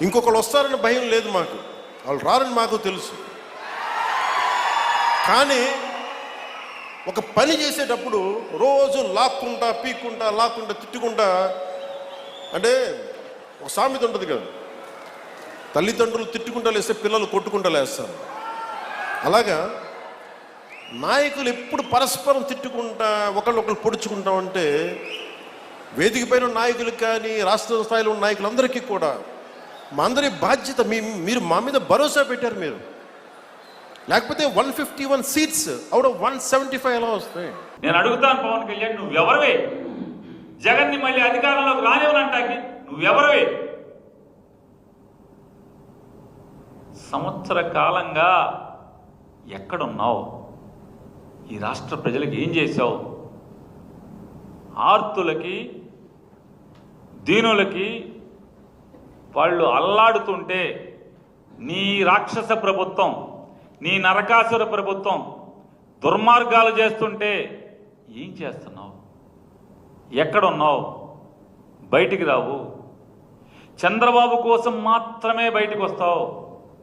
ఇంకొకళ్ళు వస్తారని భయం లేదు మాకు, వాళ్ళు రారని మాకు తెలుసు. కానీ ఒక పని చేసేటప్పుడు రోజు లాక్కుంటా పీక్కుంటా లాక్కుంటా తిట్టుకుంటా, అంటే ఒక సామెత ఉంటుంది కదా, తల్లిదండ్రులు తిట్టుకుంటా లేస్తే పిల్లలు కొట్టుకుంటా లేస్తారు. అలాగా నాయకులు ఎప్పుడు పరస్పరం తిట్టుకుంటా ఒకళ్ళొకళ్ళు పొడుచుకుంటామంటే వేదిక పైన నాయకులకు కానీ రాష్ట్ర స్థాయిలో ఉన్న నాయకులందరికీ కూడా మా అందరి బాధ్యత, మీరు మా మీద భరోసా పెట్టారు. మీరు లేకపోతే 151 సీట్స్ అవుట్ ఆఫ్ 175 ఎలా వస్తాయి? నేను అడుగుతాను పవన్ కళ్యాణ్, నువ్వెవరివే? జగన్ని మళ్ళీ అధికారంలోకి రానివ్వనంటాకి నువ్వెవరివే? సంవత్సర కాలంగా ఎక్కడున్నావు? ఈ రాష్ట్ర ప్రజలకు ఏం చేశావు? ఆర్తులకి దీనులకి వాళ్ళు అల్లాడుతుంటే నీ రాక్షస ప్రభుత్వం, నీ నరకాసుర ప్రభుత్వం దుర్మార్గాలు చేస్తుంటే ఏం చేస్తున్నావు? ఎక్కడున్నావు? బయటికి రావు. చంద్రబాబు కోసం మాత్రమే బయటికి వస్తావు.